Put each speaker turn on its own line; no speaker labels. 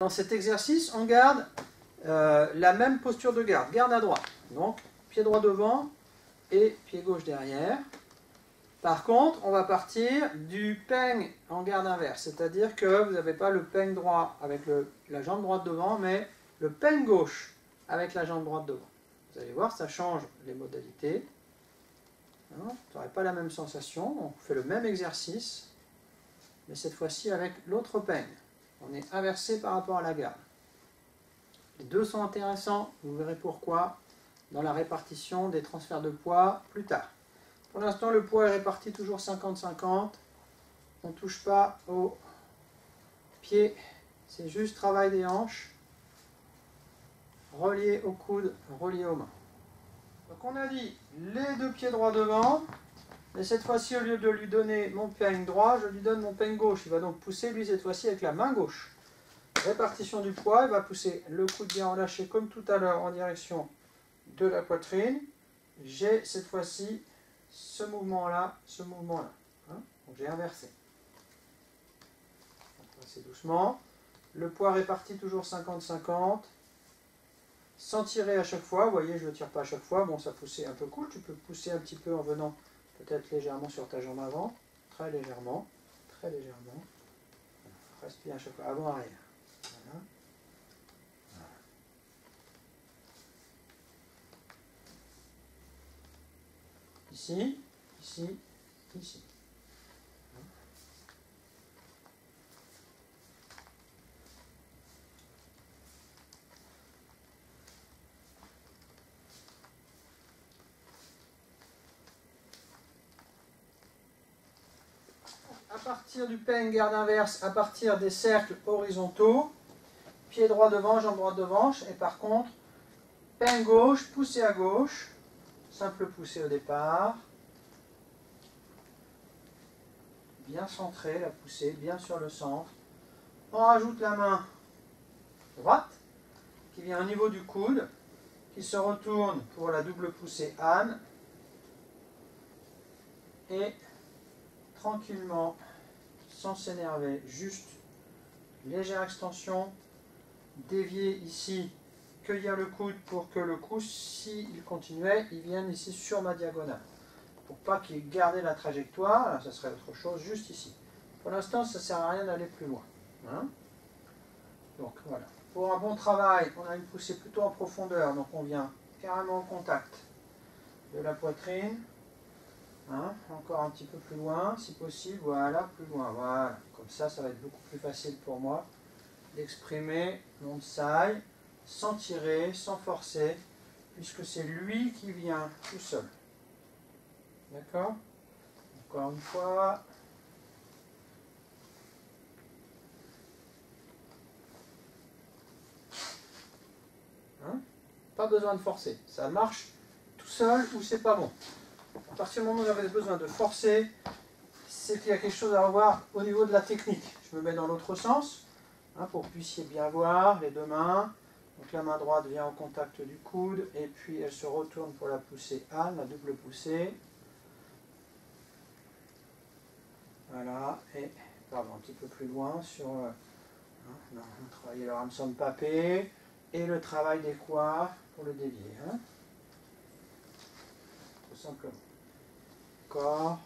Dans cet exercice, on garde la même posture de garde, garde à droite. Donc, pied droit devant et pied gauche derrière. Par contre, on va partir du peigne en garde inverse, c'est-à-dire que vous n'avez pas le peigne droit avec la jambe droite devant, mais le peigne gauche avec la jambe droite devant. Vous allez voir, ça change les modalités. Vous n'aurez pas la même sensation, on fait le même exercice, mais cette fois-ci avec l'autre peigne. On est inversé par rapport à la garde. Les deux sont intéressants, vous verrez pourquoi dans la répartition des transferts de poids plus tard. Pour l'instant, le poids est réparti toujours 50-50. On ne touche pas aux pieds, c'est juste travail des hanches, relié au coude, relié aux mains. Donc on a dit les deux pieds droits devant, mais cette fois-ci, au lieu de lui donner mon peigne droit, je lui donne mon peigne gauche. Il va donc pousser, lui, cette fois-ci, avec la main gauche. Répartition du poids, il va pousser le coude bien relâché, comme tout à l'heure, en direction de la poitrine. J'ai cette fois-ci ce mouvement-là, ce mouvement-là. Donc j'ai inversé. On va passer doucement. Le poids réparti toujours 50-50. Sans tirer à chaque fois. Vous voyez, je ne tire pas à chaque fois. Bon, ça poussait un peu cool. Tu peux pousser un petit peu en venant peut-être légèrement sur ta jambe avant. Très légèrement. Très légèrement. Respire à chaque fois. Avant, arrière. Voilà. Voilà. Ici, ici, ici. À partir du peigne garde inverse, à partir des cercles horizontaux, pied droit devant, jambe droite devant, et par contre, peigne gauche, poussée à gauche, simple poussée au départ, bien centré, la poussée, bien sur le centre. On rajoute la main droite, qui vient au niveau du coude, qui se retourne pour la double poussée âne, et tranquillement, sans s'énerver, juste légère extension, dévier ici, cueillir le coude pour que le coup, s'il continuait, il vienne ici sur ma diagonale. Pour pas qu'il garde la trajectoire, là, ça serait autre chose, juste ici. Pour l'instant, ça ne sert à rien d'aller plus loin. Donc voilà. Pour un bon travail, on a une poussée plutôt en profondeur, donc on vient carrément en contact de la poitrine. Encore un petit peu plus loin, si possible, voilà, plus loin, voilà. Comme ça, ça va être beaucoup plus facile pour moi d'exprimer mon tsai sans tirer, sans forcer, puisque c'est lui qui vient tout seul. D'accord? Encore une fois. Pas besoin de forcer, ça marche tout seul ou c'est pas bon. À partir du moment où vous avez besoin de forcer, c'est qu'il y a quelque chose à revoir au niveau de la technique. Je me mets dans l'autre sens, pour que vous puissiez bien voir les deux mains. Donc la main droite vient en contact du coude, et puis elle se retourne pour la poussée âne, la double poussée. Voilà, et pardon, un petit peu plus loin sur on travaille le Ramson papé et le travail des quoi pour le dévier. Tout simplement. Corps.